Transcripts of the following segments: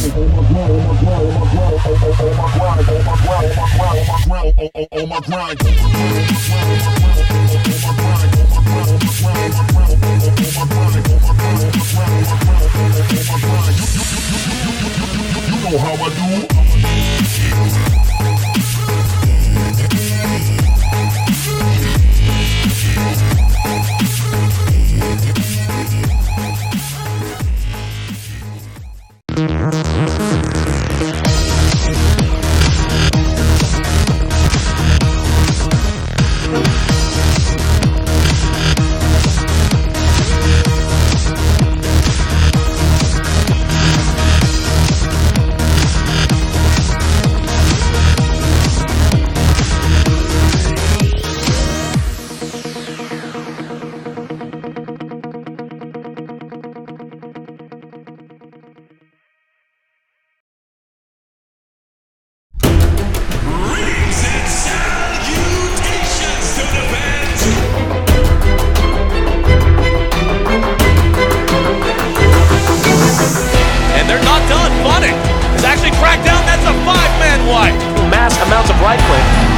You know how I do.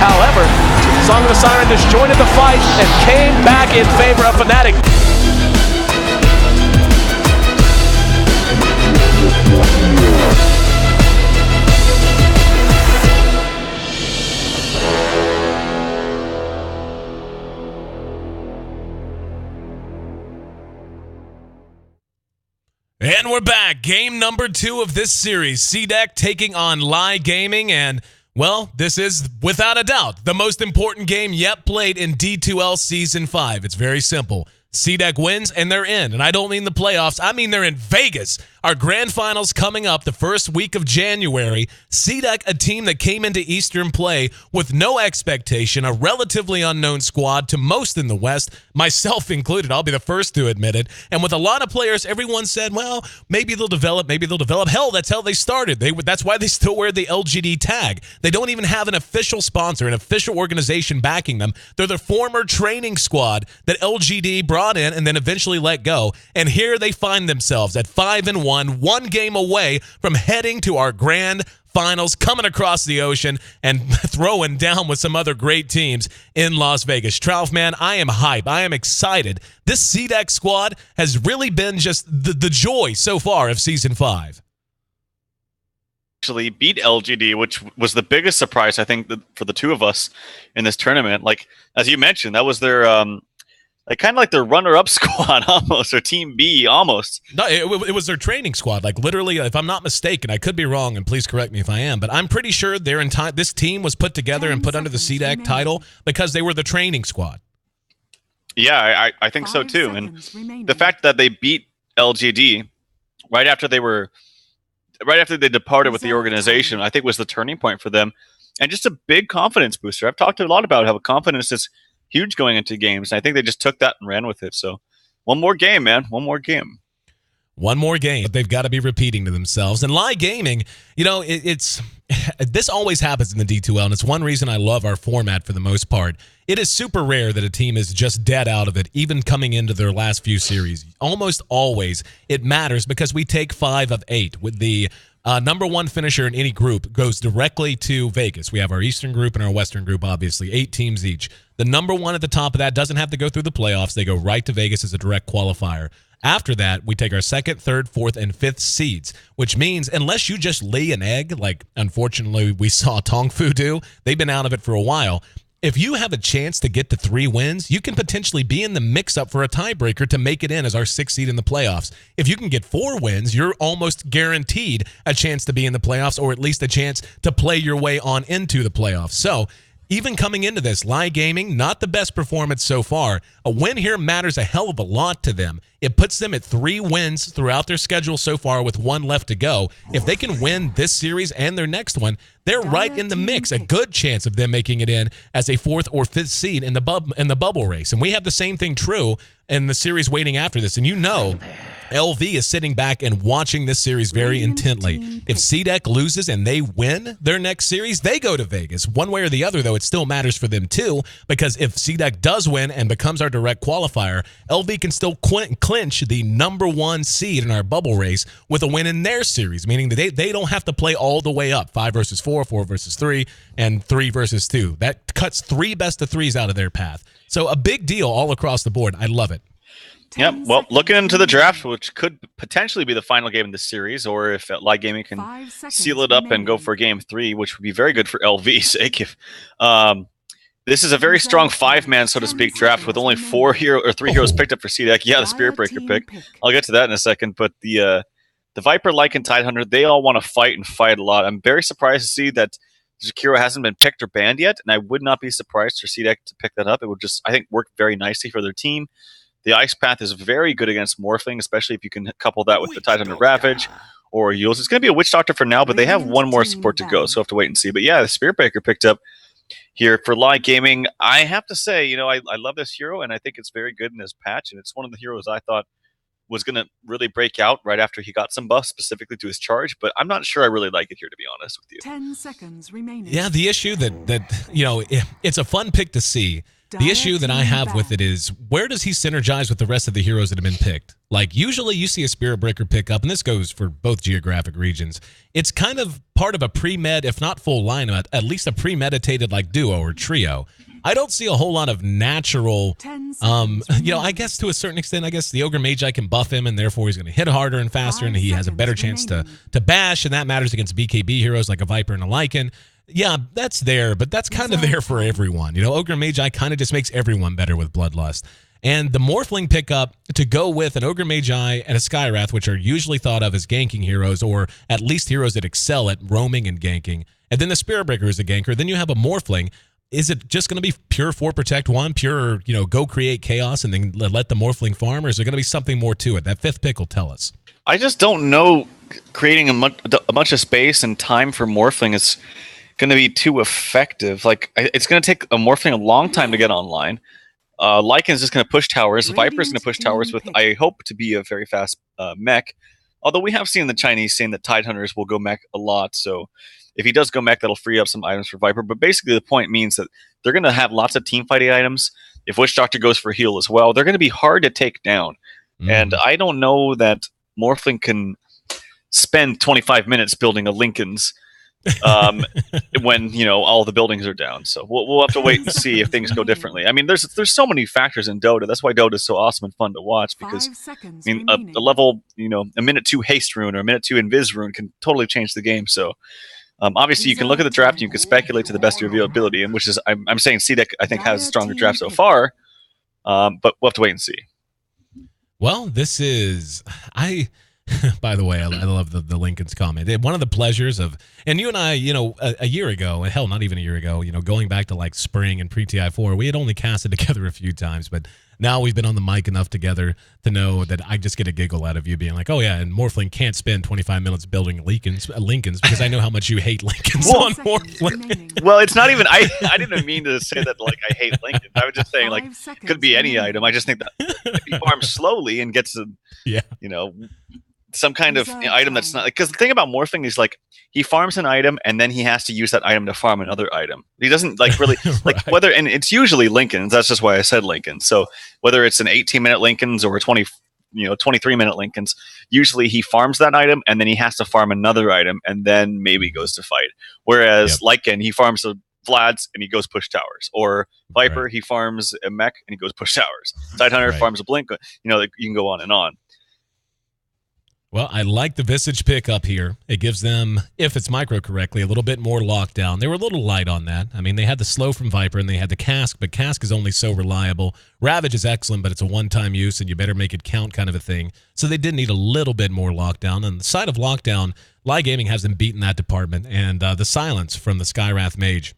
However, Song of the Siren disjointed the fight and came back in favor of Fnatic. And we're back. Game number 2 of this series. CDEC taking on LAI Gaming, and well, this is, without a doubt, the most important game yet played in D2L Season 5. It's very simple. CDEC wins, and they're in. And I don't mean the playoffs. I mean they're in Vegas. Our grand finals coming up the first week of January. CDEC, a team that came into Eastern play with no expectation, a relatively unknown squad to most in the West, myself included. I'll be the first to admit it. And with a lot of players, everyone said, well, maybe they'll develop, maybe they'll develop. Hell, that's how they started. That's why they still wear the LGD tag. They don't even have an official sponsor, an official organization backing them. They're the former training squad that LGD brought in and then eventually let go. And here they find themselves at 5-1, one game away from heading to our grand finals, coming across the ocean and throwing down with some other great teams in Las Vegas. Trouf, man, I am hype. I am excited. This CDEC squad has really been just the joy so far of Season 5. Actually beat LGD, which was the biggest surprise, I think, for the two of us in this tournament. Like, as you mentioned, that was their kind of like their runner-up squad almost, or Team B almost. No, it was their training squad. Like, literally, if I'm not mistaken, I could be wrong, and please correct me if I am, but I'm pretty sure this team was put together and put under the CDEC title because they were the training squad. Yeah, I think so too. And the fact that they beat LGD right after they departed with the organization, I think was the turning point for them, and just a big confidence booster. I've talked a lot about how confidence is huge going into games. And I think they just took that and ran with it. So one more game, man. One more game. One more game. They've got to be repeating to themselves. And LAI Gaming, you know, this always happens in the D2L, and it's one reason I love our format for the most part. It is super rare that a team is just dead out of it, even coming into their last few series. Almost always it matters because we take 5 of 8 with the number 1 finisher in any group goes directly to Vegas. We have our Eastern group and our Western group, obviously, 8 teams each. The number 1 at the top of that doesn't have to go through the playoffs. They go right to Vegas as a direct qualifier. After that, we take our 2nd, 3rd, 4th, and 5th seeds, which means unless you just lay an egg, like unfortunately we saw Tongfu do, they've been out of it for a while. If you have a chance to get to 3 wins, you can potentially be in the mix-up for a tiebreaker to make it in as our 6th seed in the playoffs. If you can get 4 wins, you're almost guaranteed a chance to be in the playoffs, or at least a chance to play your way on into the playoffs. So even coming into this, LAI Gaming, not the best performance so far. A win here matters a hell of a lot to them. It puts them at 3 wins throughout their schedule so far with 1 left to go. If they can win this series and their next one, they're right in the mix. A good chance of them making it in as a 4th or 5th seed in the bubble race. And we have the same thing true in the series waiting after this. And you know, LV is sitting back and watching this series very intently. If CDEC loses and they win their next series, they go to Vegas. One way or the other, though, it still matters for them too, because if CDEC does win and becomes our direct qualifier, LV can still clinch clinch the #1 seed in our bubble race with a win in their series, meaning that they don't have to play all the way up, 5 versus 4, 4 versus 3, and 3 versus 2. That cuts 3 best-of-3s out of their path. So a big deal all across the board. I love it. Yep. Well, looking into the draft, which could potentially be the final game in the series, or if LAI Gaming can seal it up and go for game 3, which would be very good for LV's sake. If this is a very strong 5-man, so to speak, draft with only 3 heroes picked up for CDEC. Yeah, the Spirit Breaker pick. I'll get to that in a second. But the Viper, Lycan, Tidehunter, they all want to fight and fight a lot. I'm very surprised to see that Zakiro hasn't been picked or banned yet, and I would not be surprised for CDEC to pick that up. It would just, I think, work very nicely for their team. The Ice Path is very good against Morphling, especially if you can couple that with the Tidehunter Ravage or Yules. It's going to be a Witch Doctor for now, but they have one more support to go, so we'll have to wait and see. But yeah, the Spirit Breaker picked up here for LAI Gaming. I have to say, I love this hero, and I think it's very good in this patch, and it's one of the heroes I thought was going to really break out right after he got some buffs, specifically to his charge, but I'm not sure I really like it here, to be honest with you. 10 seconds remaining. Yeah, the issue that it's a fun pick to see. The issue that I have with it is, where does he synergize with the rest of the heroes that have been picked? Like, usually you see a Spirit Breaker pick up, and this goes for both geographic regions. It's kind of part of a pre-med, if not full lineup, at least a premeditated like duo or trio. I don't see a whole lot of natural, I guess to a certain extent, I guess the Ogre Magi can buff him, and therefore he's going to hit harder and faster, and he has a better chance to bash, and that matters against BKB heroes like a Viper and a Lycan. Yeah, that's there, but that's kind of there for everyone. Ogre Magi kind of just makes everyone better with Bloodlust. And the Morphling pickup to go with an Ogre Magi and a Skywrath, which are usually thought of as ganking heroes, or at least heroes that excel at roaming and ganking. And then the Spirit Breaker is a ganker. Then you have a Morphling. Is it just going to be pure 4 protect 1, pure, go create chaos and then let the Morphling farm, or is there going to be something more to it? That 5th pick will tell us. I just don't know. Creating a bunch of space and time for Morphling is going to be too effective. Like, it's going to take a Morphling a long time to get online. Lycan's just going to push towers. Viper's going to push towers with, I hope, to be a very fast mech. Although we have seen the Chinese saying that Tidehunters will go mech a lot, so if he does go mech, that'll free up some items for Viper. But basically the point means that they're going to have lots of teamfighting items. If Witch Doctor goes for heal as well, they're going to be hard to take down. And I don't know that Morphling can spend 25 minutes building a Lincoln's when all the buildings are down. So we'll have to wait and see if things go differently. I mean, there's so many factors in Dota. That's why Dota is so awesome and fun to watch, because a level, a minute 2 haste rune or a minute 2 invis rune can totally change the game. So obviously you can look at the draft and you can speculate to the best of your ability, and which is I'm saying CDEC I think has a stronger draft so far, but we'll have to wait and see. Well, this is by the way, I love the Lincoln's comment. One of the pleasures of, and you and I, a year ago, hell, not even a year ago, going back to like spring and pre-TI4, we had only casted together a few times, but now we've been on the mic enough together to know that I just get a giggle out of you being like, oh yeah, and Morphling can't spend 25 minutes building Lincolns because I know how much you hate Lincolns on Morphling. Well, it's not even, I didn't even mean to say that like I hate Lincoln. I was just saying like it could be any item. I just think that if he farms slowly and gets some kind of item that's not, because the thing about Morphling is like he farms an item and then he has to use that item to farm another item. He doesn't like really like whether, and it's usually Lincolns. That's just why I said Lincolns. So whether it's an 18-minute Lincolns or a 23-minute Lincolns, usually he farms that item and then he has to farm another item and then maybe goes to fight. Whereas Lycan, he farms a Vlad's and he goes push towers, or Viper, he farms a mech and he goes push towers. Tidehunter farms a blink. You can go on and on. Well, I like the Visage pick up here. It gives them, if it's micro correctly, a little bit more lockdown. They were a little light on that. I mean, they had the slow from Viper and they had the Cask, but Cask is only so reliable. Ravage is excellent, but it's a one-time use and you better make it count kind of a thing. So they did need a little bit more lockdown. On the side of lockdown, LAI Gaming has them beat in that department, and the silence from the Skywrath Mage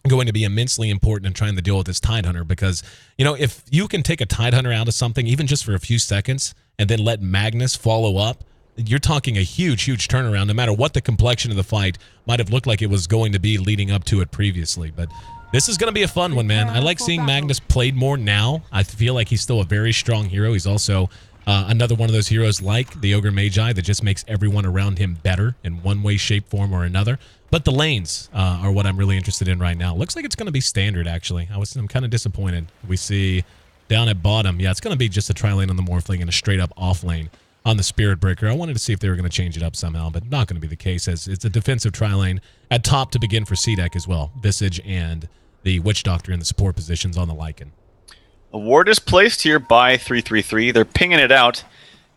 going to be immensely important in trying to deal with this Tidehunter, because, if you can take a Tidehunter out of something, even just for a few seconds, and then let Magnus follow up, you're talking a huge turnaround, no matter what the complexion of the fight might have looked like it was going to be leading up to it previously. But this is going to be a fun one, man. I like seeing Magnus played more now. I feel like he's still a very strong hero. He's also another one of those heroes like the Ogre Magi that just makes everyone around him better in one way, shape, form, or another. But the lanes are what I'm really interested in right now. Looks like it's going to be standard, actually. I'm kind of disappointed. We see Down at bottom. Yeah, it's going to be just a tri-lane on the Morphling and a straight-up off-lane on the Spirit Breaker. I wanted to see if they were going to change it up somehow, but not going to be the case, as it's a defensive tri-lane at top to begin for CDEC as well. Visage and the Witch Doctor in the support positions on the Lycan. A ward is placed here by 333. They're pinging it out,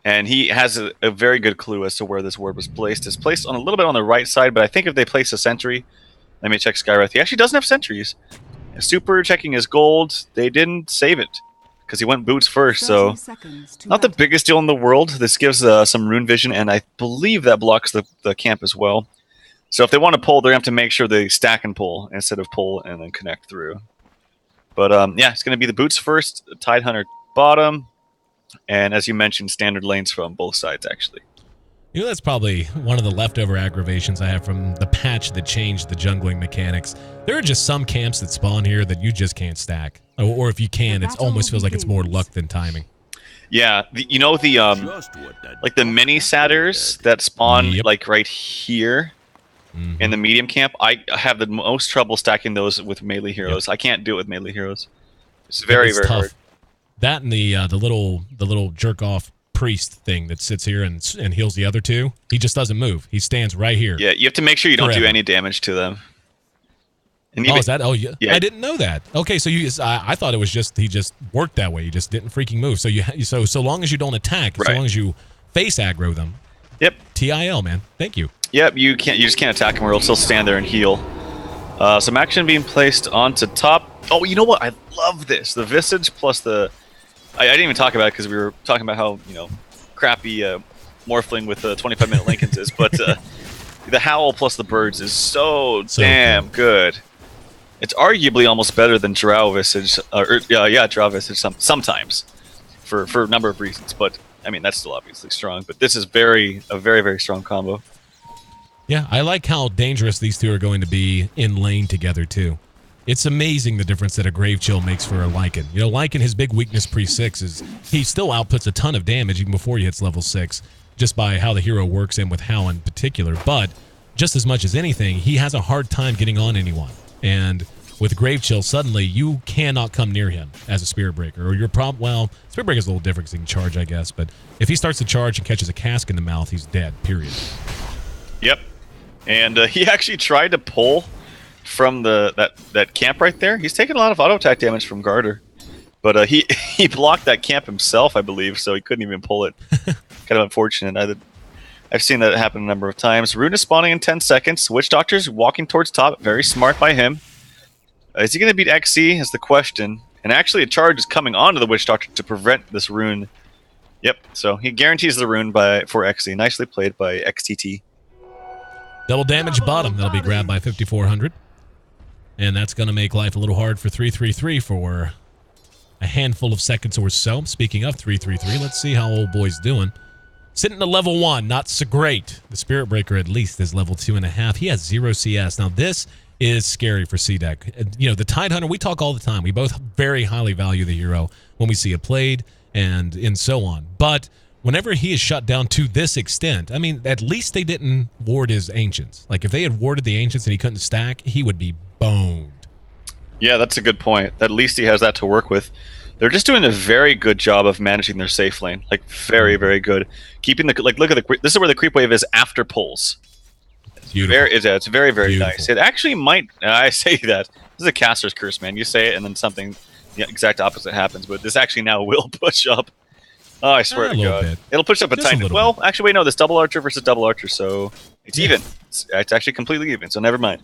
and he has a very good clue as to where this ward was placed. It's placed on a little bit on the right side, but I think if they place a sentry, let me check Skywrath. He actually doesn't have sentries. Super checking his gold. They didn't save it because he went boots first, so not the biggest deal in the world. This gives some rune vision, and I believe that blocks the camp as well. So if they want to pull, they're going to have to make sure they stack and pull instead of pull and then connect through. But yeah, it's going to be the boots first, Tidehunter bottom, and as you mentioned, standard lanes from both sides, actually. You know, that's probably one of the leftover aggravations I have from the patch that changed the jungling mechanics. There are just some camps that spawn here that you just can't stack. Or if you can, it almost feels like it's more luck than timing. Yeah, you know the like the mini satyrs that spawn like right here in the medium camp. I have the most trouble stacking those with melee heroes. I can't do it with melee heroes. It's very tough. Hard. That and the little jerk off priest thing that sits here and heals the other two. He just doesn't move. He stands right here. Yeah, you have to make sure you don't do any damage to them. And even, is that? Oh, yeah. I didn't know that. Okay, so I thought it was just he just worked that way. He just didn't freaking move. So so long as you don't attack, so long as you face aggro them. Yep. TIL, man. Thank you. Yep. You just can't attack him, or he'll still stand there and heal. Some action being placed onto top. Oh, you know what? I love this. The Visage plus the. I didn't even talk about it because we were talking about how crappy Morphling with 25-minute Lincolns is, but the Howl plus the Birds is so damn good. It's arguably almost better than Drow Visage, Drow Visage sometimes, for a number of reasons. But I mean, that's still obviously strong. But this is a very, very strong combo. Yeah, I like how dangerous these two are going to be in lane together too. It's amazing the difference that a Grave Chill makes for a Lycan. You know, Lycan, his big weakness pre-6 is he still outputs a ton of damage even before he hits level 6, just by how the hero works and with Howl in particular. But just as much as anything, he has a hard time getting on anyone. And with Grave Chill, suddenly you cannot come near him as a Spirit Breaker. Or you're well, Spirit Breaker is a little different because he can charge, I guess. But if he starts to charge and catches a cask in the mouth, he's dead, period. Yep. And he actually tried to pull from that camp right there. He's taking a lot of auto attack damage from Garter, but he blocked that camp himself, I believe, so he couldn't even pull it. Kind of unfortunate. I've seen that happen a number of times. Rune is spawning in 10 seconds. Witch Doctor's walking towards top. Very smart by him. Is he going to beat XC is the question. And actually a charge is coming onto the Witch Doctor to prevent this rune. Yep, so he guarantees the rune for XC. Nicely played by XTT. Double damage bottom. That'll be grabbed by 5400. And that's going to make life a little hard for 333 for a handful of seconds or so. Speaking of 333, let's see how old boy's doing. Sitting at level 1, not so great. The Spirit Breaker at least is level 2.5. He has 0 CS. Now this is scary for CDEC. You know, the Tidehunter, we talk all the time. We both very highly value the hero when we see it played and so on. But whenever he is shut down to this extent, I mean, at least they didn't ward his Ancients. Like, if they had warded the Ancients and he couldn't stack, he would be boned. Yeah, that's a good point. At least he has that to work with. They're just doing a very good job of managing their safe lane. Like, very, very good. Keeping the, like, look at the, this is where the creep wave is after pulls. It's very, very nice. It actually might, I say that, this is a caster's curse, man. You say it and then something, the exact opposite happens, but this actually now will push up. Oh, I swear to God. It'll push up a tiny. Well, actually, wait, no, this double archer versus double archer, so it's even. It's actually completely even, so never mind.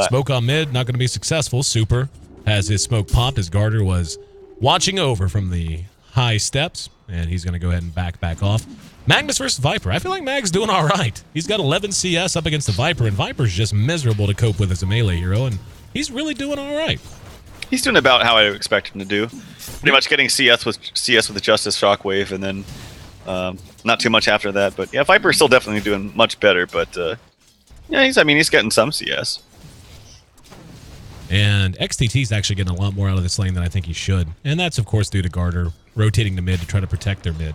Smoke on mid, not going to be successful. Super has his smoke popped as Garter was watching over from the high steps, and he's going to go ahead and back off. Magnus versus Viper. I feel like Mag's doing all right. He's got 11 CS up against the Viper, and Viper's just miserable to cope with as a melee hero, and he's really doing all right. He's doing about how I expect him to do. Pretty much getting CS with the Justice Shockwave, and then not too much after that. But yeah, Viper's still definitely doing much better. But yeah, he's getting some CS. And XTT's actually getting a lot more out of this lane than I think he should. And that's, of course, due to Garter rotating to mid to try to protect their mid.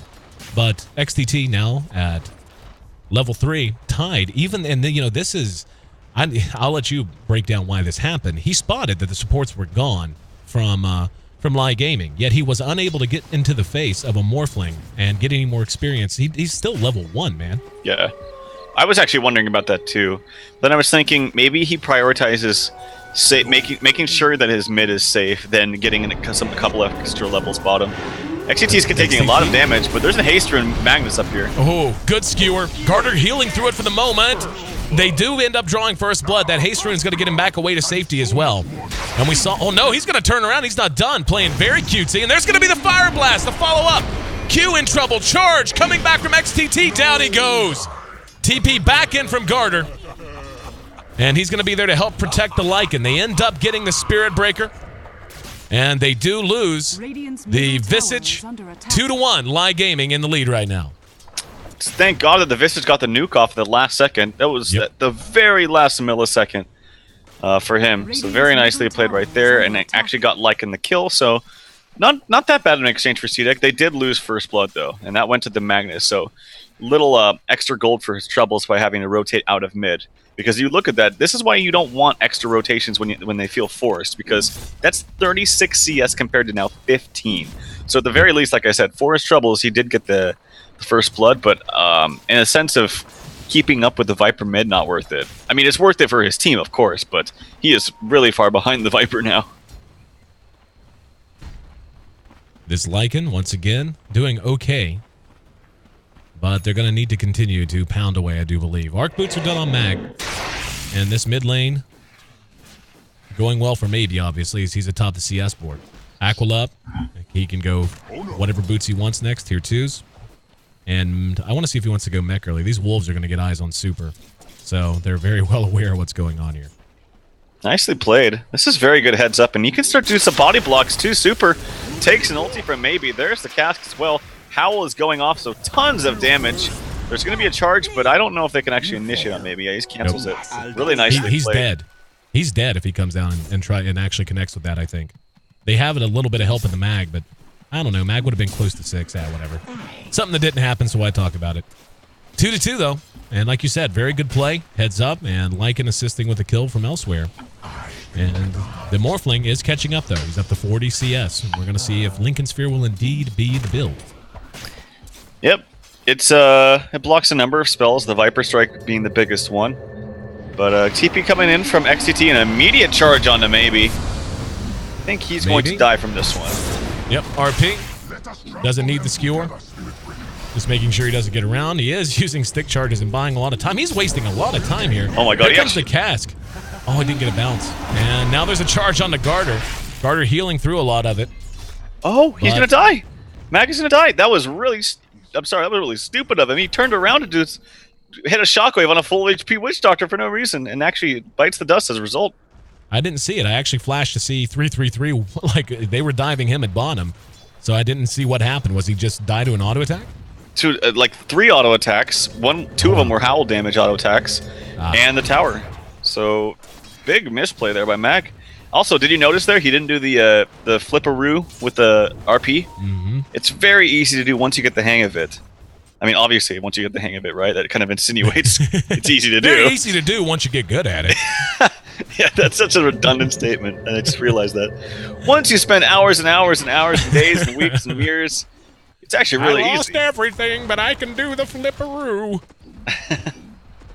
But XTT now at level 3, tied. Even, and you know, this is, I'll let you break down why this happened. He spotted that the supports were gone from from LAI Gaming, yet he was unable to get into the face of a Morphling and get any more experience. He's still level 1, man. Yeah. I was actually wondering about that too. Then I was thinking maybe he prioritizes making sure that his mid is safe, then getting a couple of extra levels bottom. XCT's taking a lot of damage, but there's a Haster and Magnus up here. Oh, good skewer. Garter healing through it for the moment. They do end up drawing first blood. That Haste Rune is going to get him back away to safety as well. And we saw, oh no, he's going to turn around. He's not done. Playing very cutesy. And there's going to be the Fire Blast, the follow-up. Q in trouble. Charge coming back from XTT. Down he goes. TP back in from Garter. And he's going to be there to help protect the Lycan. They end up getting the Spirit Breaker. And they do lose the Visage. 2-1, LAI Gaming in the lead right now. Thank God that the Visage got the nuke off at the last second. That was the very last millisecond for him. So very nicely played right there, and actually got Lycan the kill. So not that bad in exchange for CDEC. They did lose first blood though, and that went to the Magnus. So little extra gold for his troubles by having to rotate out of mid. Because you look at that, this is why you don't want extra rotations when they feel forced, because that's 36 CS compared to now 15. So at the very least, like I said, for his troubles, he did get the first blood, but in a sense of keeping up with the Viper mid, not worth it. I mean, it's worth it for his team, of course, but he is really far behind the Viper now. This Lycan, once again, doing okay. But they're going to need to continue to pound away, I do believe. Arc Boots are done on Mag. And this mid lane, going well for Maybe, obviously, as he's atop the CS board. Aqualup, he can go whatever boots he wants next, tier 2s. And I want to see if he wants to go mech early. These Wolves are going to get eyes on Super. So they're very well aware of what's going on here. Nicely played. This is very good heads up. And you can start to do some body blocks too. Super takes an ulti from Maybe. There's the cask as well. Howl is going off, so tons of damage. There's going to be a charge, but I don't know if they can actually initiate on Maybe. Yeah, he cancels it. Really nicely He's played. dead. He's dead if he comes down and actually connects with that, I think. They have a little bit of help in the Mag, but I don't know. Mag would have been close to 6. Whatever. Something that didn't happen, so I talk about it. 2-2, though. And like you said, very good play. Heads up, and Lycan assisting with a kill from elsewhere. And the Morphling is catching up, though. He's up to 40 CS. We're going to see if Lincoln Sphere will indeed be the build. Yep, it blocks a number of spells, the Viper Strike being the biggest one. But TP coming in from XTT, an immediate charge onto Maybe. I think he's going to die from this one. Yep, RP. Doesn't need the skewer. Just making sure he doesn't get around. He is using stick charges and buying a lot of time. He's wasting a lot of time here. Oh my god, here comes the cask. Oh, he didn't get a bounce. And now there's a charge on the Garter. Garter healing through a lot of it. Oh, he's going to die. Mag is going to die. That was really... I'm sorry, that was really stupid of him. He turned around and hit a shockwave on a full HP Witch Doctor for no reason, and actually bites the dust as a result. I didn't see it. I actually flashed to see 333, like they were diving him at bottom, so I didn't see what happened. Was he just die to an auto attack? Like 3 auto attacks. Two of them were Howl damage auto attacks, and the tower. So big misplay there by Mag. Also, did you notice there he didn't do the flipperoo with the RP? Mm-hmm. It's very easy to do once you get the hang of it. I mean, obviously, once you get the hang of it, right? That kind of insinuates it's easy to do. Very easy to do once you get good at it. Yeah, that's such a redundant statement, and I just realized that. Once you spend hours and hours and hours and days and weeks and years, it's actually really easy. I lost everything, but I can do the flipperoo.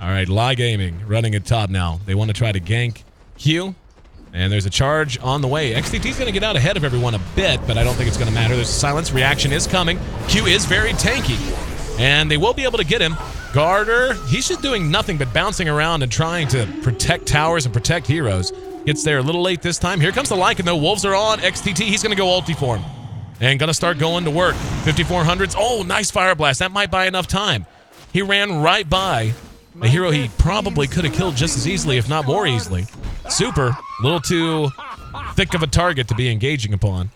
All right, LAI Gaming running at top now. They want to try to gank Q. And there's a charge on the way. XTT's going to get out ahead of everyone a bit, but I don't think it's going to matter. There's a silence. Reaction is coming. Q is very tanky. And they will be able to get him. Garter, he's just doing nothing but bouncing around and trying to protect towers and protect heroes. Gets there a little late this time. Here comes the Lycan, though. Wolves are on. XTT, he's going to go ulti for him. And going to start going to work. 5400s. Oh, nice Fire Blast. That might buy enough time. He ran right by a hero he probably could have killed just as easily, if not more easily. Super, a little too thick of a target to be engaging upon.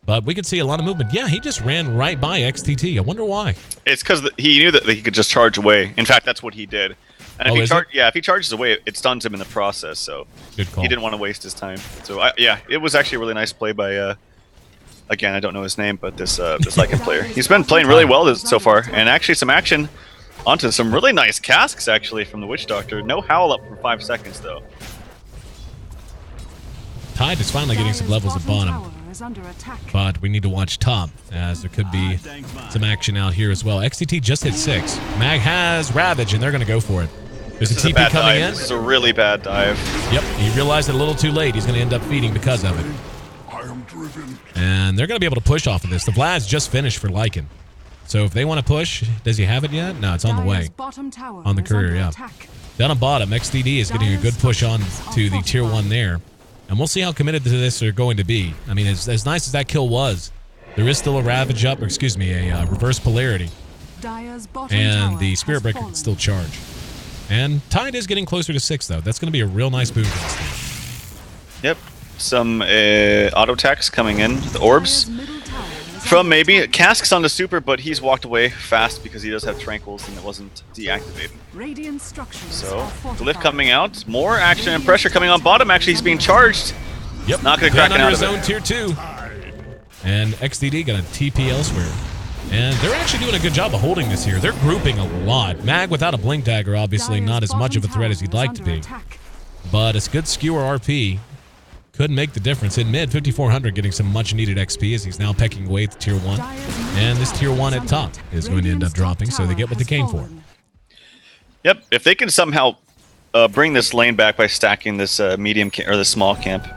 But we could see a lot of movement. Yeah, he just ran right by XTT. I wonder why. It's because he knew that he could just charge away. In fact, that's what he did. And if he charges away, it stuns him in the process. So good call. He didn't want to waste his time. So yeah, it was actually a really nice play by. Again, I don't know his name, but this Lycan player. He's been playing really well so far, and actually some action onto some really nice casks actually from the Witch Doctor. No Howl up for 5 seconds though. Tide is finally getting some levels at bottom. is under attack. But we need to watch top, as there could be some action out here as well. XTT just hit 6. Mag has Ravage, and they're going to go for it. There's a This is TP bad coming dive. in. This is a really bad dive. Yep, he realized it a little too late. He's going to end up feeding because of it. I am driven. And they're going to be able to push off of this. The Vlad's just finished for Lycan. So if they want to push, does he have it yet? No, it's on the way. On the courier, yeah. Down on bottom, XDD is getting a good push on to the tier 1 there. And we'll see how committed to this they're going to be. I mean, as nice as that kill was, there is still a Ravage up, or excuse me, a reverse polarity. And the Spirit Breaker can still charge. And Tide is getting closer to 6, though. That's going to be a real nice boon for this team. Yep. Some auto attacks coming in. The orbs. From maybe Cask's on the super, but he's walked away fast because he does have tranquils and it wasn't deactivated. So the lift coming out, more action and pressure coming on bottom. Actually, he's being charged. Yep, Not going to crack it under out his of own it. tier 2. And XDD got a TP elsewhere. And they're actually doing a good job of holding this here. They're grouping a lot. Mag without a Blink Dagger, obviously not as much of a threat as he'd like to be. But a good skewer RP could make the difference. In mid, 5400 getting some much needed XP as he's now pecking away at the tier 1. And this tier 1 at top is going to end up dropping, so they get what they came for. Yep. If they can somehow bring this lane back by stacking this medium or the small camp,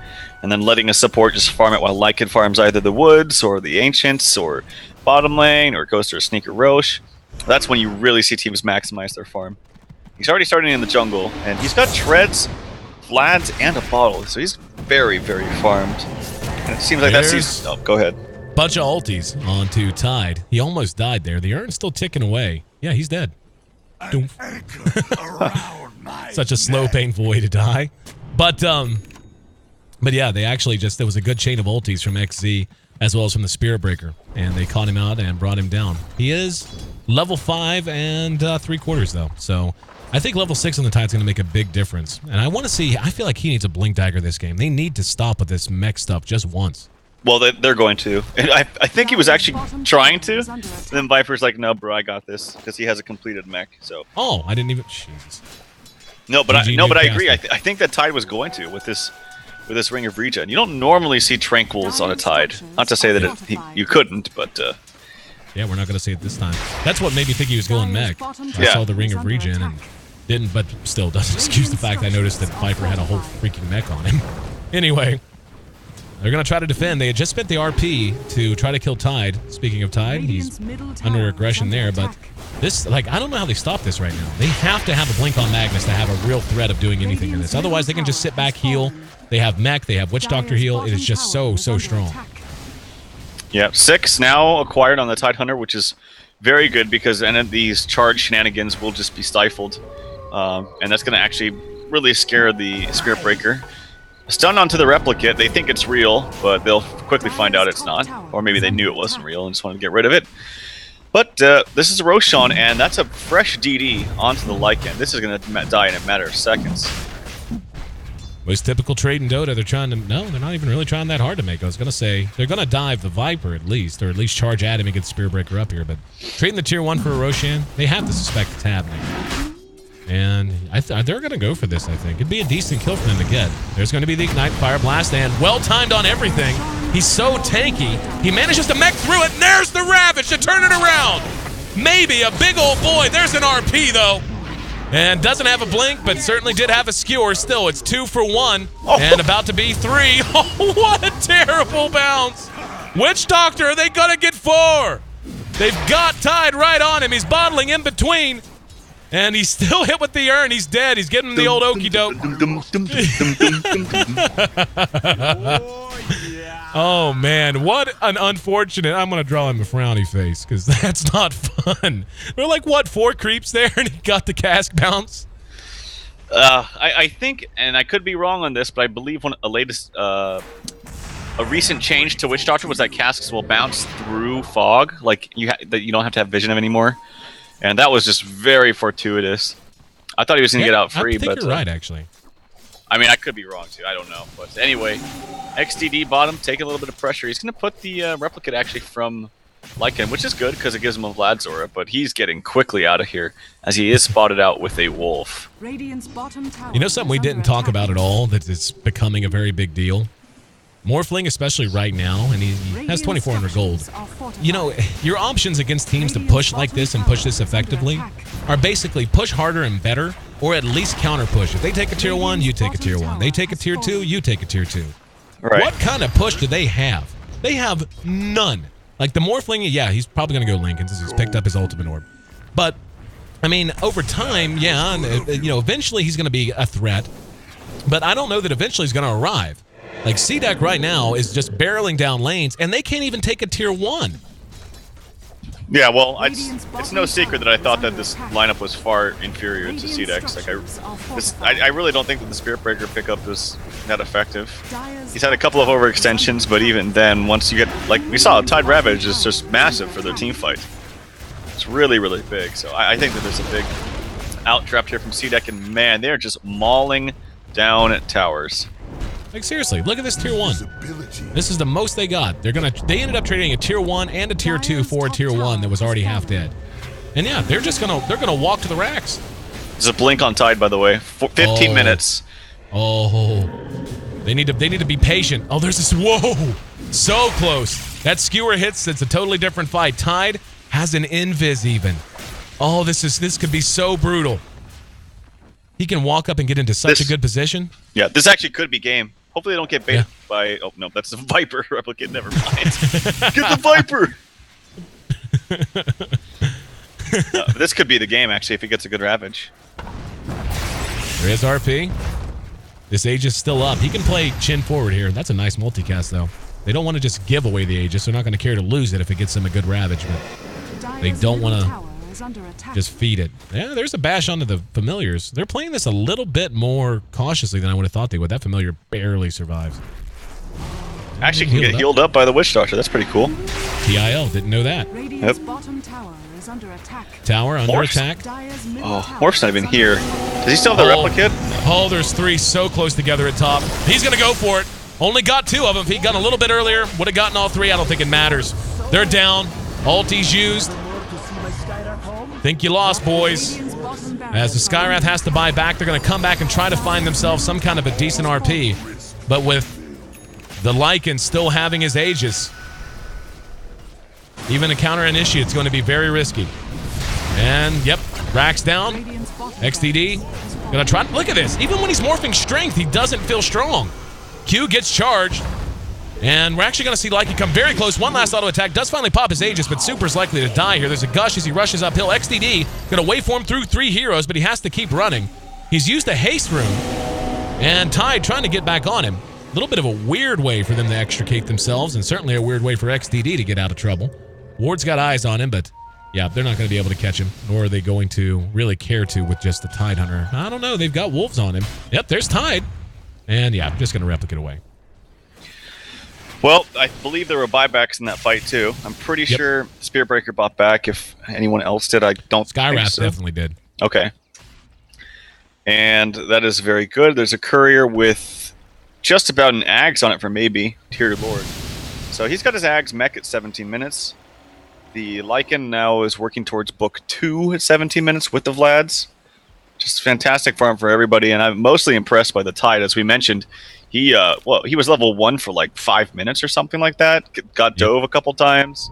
and then letting a support just farm it while Lycan farms either the woods or the ancients or bottom lane or goes to a sneaker Roche, that's when you really see teams maximize their farm. He's already starting in the jungle, and he's got treads, Vlads, and a bottle, so he's very, very farmed. And it seems like that's... Oh, go ahead. Bunch of ultis onto Tide. He almost died there. The urn's still ticking away. Yeah, he's dead. Doof. Such a slow, painful way to die. But yeah, they actually just... There was a good chain of ultis from XZ as well as from the Spirit Breaker. And they caught him out and brought him down. He is level 5 and 3/4, though. So I think level 6 on the Tide's going to make a big difference. And I want to see... I feel like he needs a Blink Dagger this game. They need to stop with this mech stuff just once. Well, they're going to. I think he was actually trying to. And then Viper's like, no, bro, I got this. Because he has a completed mech, so... Oh, I didn't even... Jesus. No, but I agree. I think that Tide was going to with this Ring of Regen. You don't normally see Tranquils on a Tide. Not to say that you couldn't, but... Yeah, we're not going to see it this time. That's what made me think he was going mech. I saw the Ring of Regen and didn't, but still doesn't excuse the fact I noticed that Viper had a whole freaking mech on him. Anyway, they're going to try to defend. They had just spent the RP to try to kill Tide. Speaking of Tide, he's under aggression there, but this, like, I don't know how they stop this right now. They have to have a Blink on Magnus to have a real threat of doing anything in this. Otherwise, they can just sit back, heal. They have mech, they have Witch Doctor heal. It is just so strong. Yeah, 6 now acquired on the Tide Hunter, which is very good because then these charge shenanigans will just be stifled. And that's going to actually really scare the Spirit Breaker. Stun onto the Replicate. They think it's real, but they'll quickly find out it's not. Or maybe they knew it wasn't real and just wanted to get rid of it. But this is a Roshan, and that's a fresh DD onto the Lycan. This is going to die in a matter of seconds. Most typical trade in Dota, they're trying to... No, they're not even really trying that hard to make. I was going to say, they're going to dive the Viper at least, or at least charge at him and get Spear Breaker up here, but trading the tier 1 for a Roshan, they have to suspect it's happening. And they're going to go for this, I think. It'd be a decent kill for them to get. There's going to be the Ignite Fire Blast, and well-timed on everything. He's so tanky. He manages to mech through it, and there's the Ravage to turn it around. Maybe a big old boy. There's an RP, though. And doesn't have a blink, but certainly did have a skewer. Still, it's 2 for 1, and about to be 3. Oh, what a terrible bounce! Witch Doctor, are they gonna get 4? They've got Tide right on him. He's bottling in between, and he's still hit with the urn. He's dead. He's getting the old okey doke. Oh, man, what an unfortunate... I'm going to draw him a frowny face, because that's not fun. We're like, what, 4 creeps there, and he got the cask bounce? I think, and I could be wrong on this, but I believe a recent change to Witch Doctor was that casks will bounce through fog, like that you don't have to have vision of anymore. And that was just very fortuitous. I thought he was going to get out free, I think you're right, actually. I mean, I could be wrong, too. I don't know. But anyway, XDD bottom, taking a little bit of pressure. He's going to put the Replicate actually from Lycan, which is good because it gives him a Vlad's aura, but he's getting quickly out of here as he is spotted out with a wolf. You know something we didn't talk about at all that is becoming a very big deal? Morphling, especially right now, and he has 2,400 gold. You know, your options against teams to push like this and push this effectively are basically push harder and better, or at least counter push. If they take a tier 1, you take a tier 1. They take a tier 2, you take a tier 2. Right. What kind of push do they have? They have none. Like the Morphling, yeah, he's probably going to go Lincoln since he's picked up his ultimate orb. But, I mean, over time, yeah, you know, eventually he's going to be a threat. But I don't know that eventually he's going to arrive. Like, CDEC right now is just barreling down lanes, and they can't even take a tier 1. Yeah, well, it's no secret that I thought that this lineup was far inferior to CDEC. Like, I really don't think that the Spirit Breaker pickup was that effective. He's had a couple of overextensions, but even then, once you get, like we saw, Tide Ravage is just massive for their team fight. It's really, really big. So I think that there's a big outdraft here from CDEC, and man, they're just mauling down at towers. Like, seriously, look at this tier 1. This is the most they got. They ended up trading a tier 1 and a tier 2 for a tier 1 that was already half dead. And yeah, they're gonna walk to the racks. There's a blink on Tide, by the way. 15 minutes. Oh, they need to be patient. Oh, there's this. Whoa, so close. That skewer hits. It's a totally different fight. Tide has an invis even. Oh, this could be so brutal. He can walk up and get into such a good position. Yeah, this actually could be game. Hopefully they don't get baited by... Oh, no, that's the Viper replicate. Never mind. Get the Viper! No, this could be the game, actually, if he gets a good Ravage. There is RP. This Aegis still up. He can play chin forward here. That's a nice multicast, though. They don't want to just give away the Aegis. They're not going to care to lose it if it gets them a good Ravage, but they don't want to just feed it. Yeah, there's a bash onto the familiars. They're playing this a little bit more cautiously than I would have thought they would. That familiar barely survives. Actually can get healed up by the Witch Doctor. That's pretty cool. TIL, didn't know that. Yep. Tower under attack. Oh, Morph's not even here. Does he still have the replicate? Oh, there's 3 so close together at top. He's going to go for it. Only got 2 of them. If he'd gone a little bit earlier, would have gotten all 3. I don't think it matters. They're down. Ulti's used. Think you lost, boys. As the Skywrath has to buy back, they're going to come back and try to find themselves some kind of a decent RP. But with the Lycan still having his Aegis, even a counter initiate is going to be very risky. And, yep, Rax down. XTD. Going to try. Look at this. Even when he's morphing strength, he doesn't feel strong. Q gets charged. And we're actually going to see Lycan come very close. One last auto attack. Does finally pop his Aegis, but Super's likely to die here. There's a gush as he rushes uphill. XTD going to waveform through 3 heroes, but he has to keep running. He's used a haste rune. And Tide trying to get back on him. A little bit of a weird way for them to extricate themselves, and certainly a weird way for XTD to get out of trouble. Ward's got eyes on him, but yeah, they're not going to be able to catch him, nor are they going to really care to with just the Tide Hunter. I don't know. They've got wolves on him. Yep, there's Tide. And yeah, I'm just going to replicate away. Well, I believe there were buybacks in that fight, too. I'm pretty sure Spirit Breaker bought back. If anyone else did, I don't think Skywrath so. definitely did. Okay. And that is very good. There's a courier with just about an Ags on it for maybe Tier Lord. So he's got his Ags mech at 17 minutes. The Lycan now is working towards Book 2 at 17 minutes with the Vlads. Just fantastic farm for everybody, and I'm mostly impressed by the Tide. As we mentioned, he was level 1 for like 5 minutes or something like that. Got dove a couple times,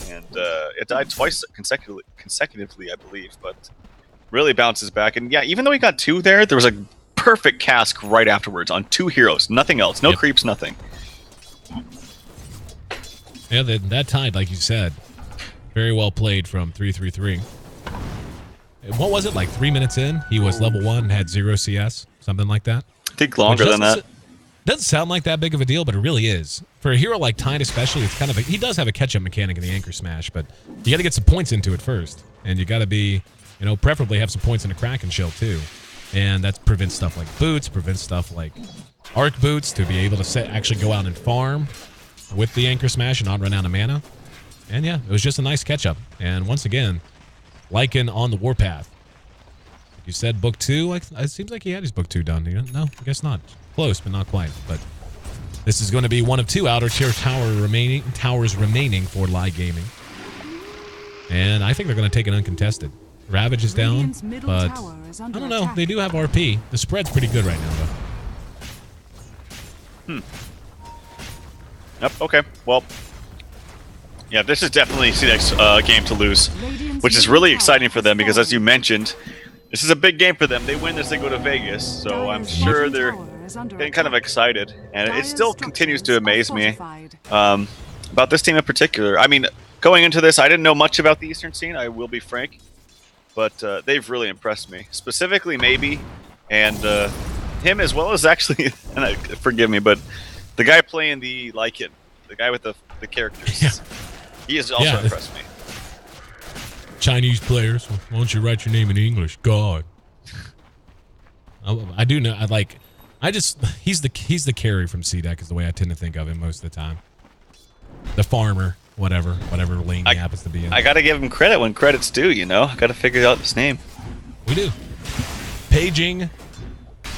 and it died twice consecutively, I believe. But really bounces back, and yeah, even though he got 2 there was a perfect cask right afterwards on 2 heroes, nothing else, no creeps, nothing. Yeah, that Tide, like you said, very well played from 333. What was it, like 3 minutes in? He was level 1 and had 0 CS, something like that? I think longer than that. Doesn't sound like that big of a deal, but it really is. For a hero like Tide especially, it's kind of he does have a catch-up mechanic in the Anchor Smash, but you got to get some points into it first. And you got to be, preferably have some points in the Kraken Shell too. And that prevents stuff like boots, prevents stuff like arc boots to be able to actually go out and farm with the Anchor Smash and not run out of mana. And yeah, it was just a nice catch-up. And once again, Lycan on the warpath. You said Book 2? It seems like he had his Book 2 done. No, I guess not. Close, but not quite. But this is going to be one of 2 outer tier towers remaining for LAI Gaming. And I think they're going to take it uncontested. Ravage is down, but I don't know. They do have RP. The spread's pretty good right now, though. Yep. Okay. Well, yeah, this is definitely CDEC's game to lose, which is really exciting for them because, as you mentioned, this is a big game for them. They win this, they go to Vegas, so I'm sure they're getting kind of excited, and it still continues to amaze me about this team in particular. I mean, going into this, I didn't know much about the Eastern scene, I will be frank, but they've really impressed me. Specifically, maybe, and him as well as actually, and forgive me, but the guy playing the Lycan, the guy with the characters, yeah. He has also impressed me. Chinese players, why don't you write your name in English? God. I do know. He's the carry from CDEC is the way I tend to think of him most of the time. The farmer, whatever lane he happens to be in. I gotta give him credit when credit's due. You know, I gotta figure out his name. We do. Paging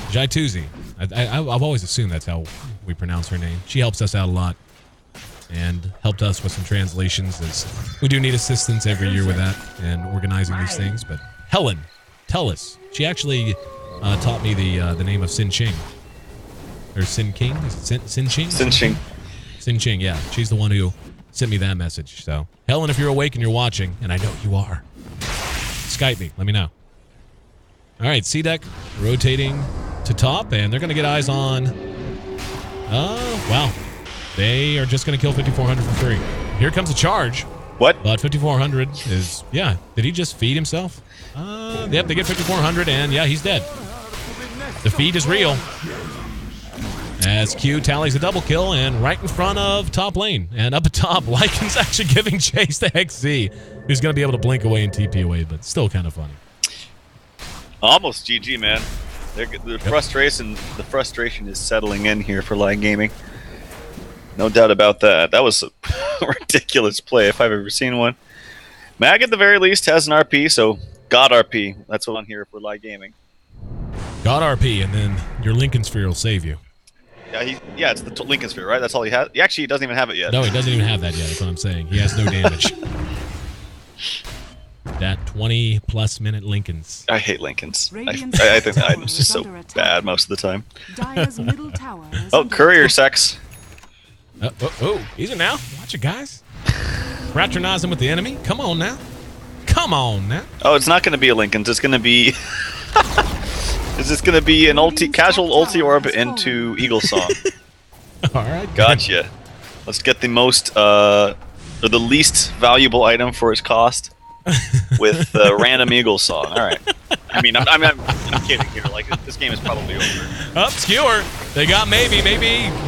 Jaituzi. I've always assumed that's how we pronounce her name. She helps us out a lot and helped us with some translations, as we do need assistance every year with that and organizing these things. But Helen, tell us. She actually taught me the name of Sin Ching. Or Sin King? Is it Sin Ching? Sin Ching. Sin Ching, yeah. She's the one who sent me that message. So, Helen, if you're awake and you're watching, and I know you are, Skype me. Let me know. All right, CDEC rotating to top, and they're going to get eyes on... wow. They are just going to kill 5400 for free. Here comes a charge. What? But 5400 is... Yeah. Did he just feed himself? Yep, they get 5400, and yeah, he's dead. The feed is real. As Q tallies a double kill, and right in front of top lane. And up atop, Lycan's actually giving chase to XZ, who's going to be able to blink away and TP away, but still kind of funny. Almost GG, man. The frustration is settling in here for LAI Gaming. No doubt about that. That was a ridiculous play if I've ever seen one. Mag, at the very least, has an RP, so God RP. That's what I'm here for LAI Gaming. God RP, and then your Lincoln Sphere will save you. Yeah, it's the Lincoln Sphere, right? That's all he has. Actually, he doesn't even have it yet. No, he doesn't even have that yet. That's what I'm saying. He has no damage. That 20-plus minute Lincolns. I hate Lincolns. I think the item's just so bad most of the time. Oh, courier sex. Easy now. Watch it, guys. Fraternizing with the enemy. Come on now. Come on now. Oh, it's not going to be a Lincoln's. It's going to be... Is this going to be an casual ulti orb into Eagle Song? All right. Gotcha. Let's get the most, or the least valuable item for its cost with random Eagle Song. All right. I mean, I'm kidding here. Like, this game is probably over. Obscure. They got maybe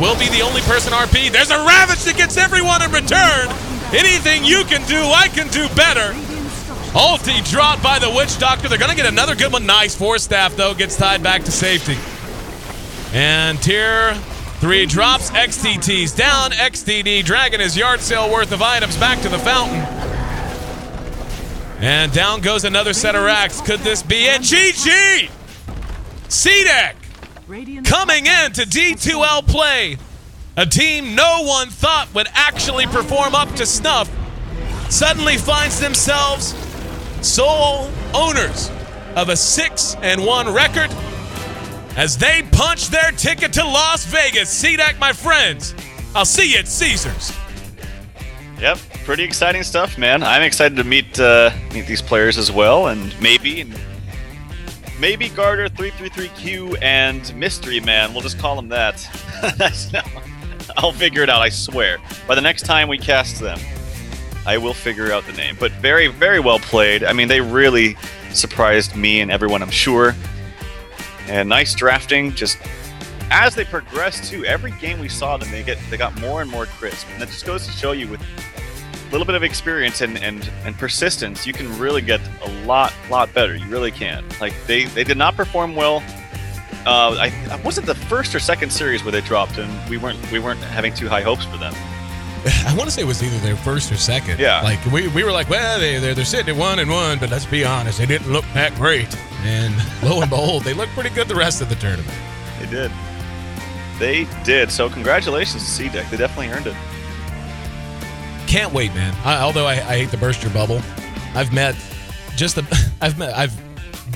will be the only person RP. There's a Ravage that gets everyone in return. Anything you can do, I can do better. Ulti dropped by the Witch Doctor. They're going to get another good one. Nice. Force Staff, though, gets tied back to safety. And Tier 3 drops. XTT's down. XTD dragging his yard sale worth of items back to the fountain. And down goes another set of racks. Could this be it? GG! CDEC coming in to D2L play. A team no one thought would actually perform up to snuff suddenly finds themselves sole owners of a 6-1 record as they punch their ticket to Las Vegas. CDEC, my friends, I'll see you at Caesars. Yep, pretty exciting stuff, man. I'm excited to meet these players as well, and maybe Garter 333Q and Mystery Man. We'll just call them that. I'll figure it out, I swear. By the next time we cast them, I will figure out the name. But very, very well played. I mean, they really surprised me and everyone, I'm sure. And nice drafting. Just as they progress too, every game we saw them, they got more and more crisp. And that just goes to show you, with a little bit of experience and persistence, you can really get a lot better. You really can. Like, they did not perform well. I wasn't the first or second series where they dropped, and we weren't having too high hopes for them. I want to say it was either their first or second. Yeah. Like, we were like, well, they're sitting at 1-1, but let's be honest, they didn't look that great. And lo and behold, they looked pretty good the rest of the tournament. They did. They did. So congratulations to CDEC. They definitely earned it. Can't wait, man. Although I hate to burst your bubble, I've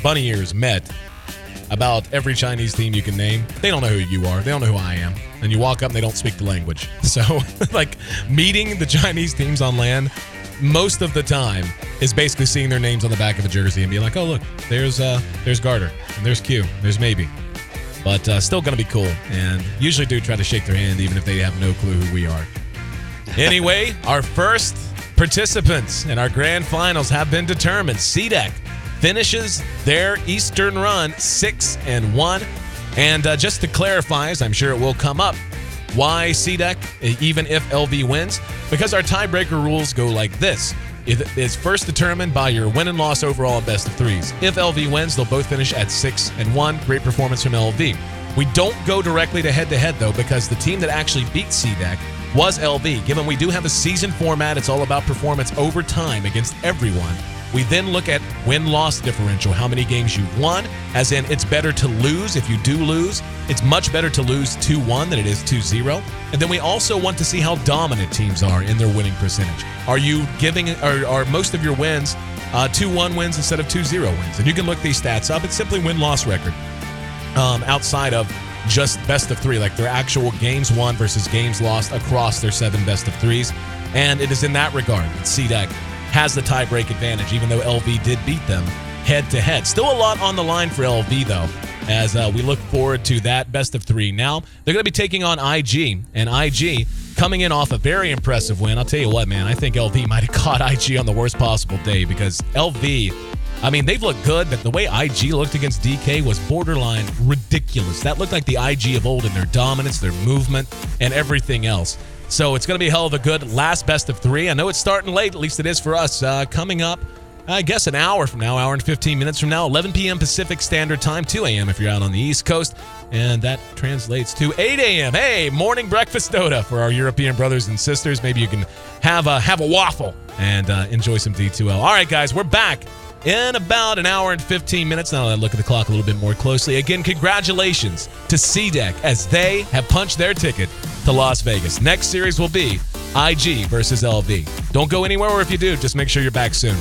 bunny ears met about every Chinese team you can name. They don't know who you are. They don't know who I am. And you walk up and they don't speak the language. So, like, meeting the Chinese teams on LAN most of the time is basically seeing their names on the back of a jersey and being like, oh, look, there's Garter, and there's Q, there's Maybe. But still going to be cool. And usually do try to shake their hand even if they have no clue who we are. Anyway, our first participants in our grand finals have been determined. CDEC finishes their Eastern run 6-1. And just to clarify, as I'm sure it will come up, why CDEC, even if LV wins? Because our tiebreaker rules go like this. It is first determined by your win and loss overall in best of threes. If LV wins, they'll both finish at 6-1. Great performance from LV. We don't go directly to head-to-head, though, because the team that actually beat CDEC was LV. Given we do have a season format, it's all about performance over time against everyone. We then look at win-loss differential, how many games you've won, as in it's better to lose if you do lose. It's much better to lose 2-1 than it is 2-0. And then we also want to see how dominant teams are in their winning percentage. Are you giving, are most of your wins 2-1 wins instead of 2-0 wins? And you can look these stats up. It's simply win-loss record outside of just best of three, like their actual games won versus games lost across their 7 best of threes. And it is in that regard that CDEC has the tiebreak advantage, even though LV did beat them head-to-head. Still a lot on the line for LV, though, as we look forward to that best of three. Now, they're going to be taking on IG, and IG coming in off a very impressive win. I'll tell you what, man, I think LV might have caught IG on the worst possible day because LV, I mean, they've looked good, but the way IG looked against DK was borderline ridiculous. That looked like the IG of old in their dominance, their movement, and everything else. So it's going to be a hell of a good last best of three. I know it's starting late, at least it is for us. Coming up, I guess an hour from now, hour and 15 minutes from now, 11 p.m. Pacific Standard Time, 2 a.m. if you're out on the East Coast. And that translates to 8 a.m. Hey, morning breakfast Dota for our European brothers and sisters. Maybe you can have a waffle and enjoy some D2L. All right, guys, we're back in about an hour and 15 minutes. Now I look at the clock a little bit more closely. Again, congratulations to CDEC as they have punched their ticket to Las Vegas. Next series will be IG versus LV. Don't go anywhere, or if you do, just make sure you're back soon.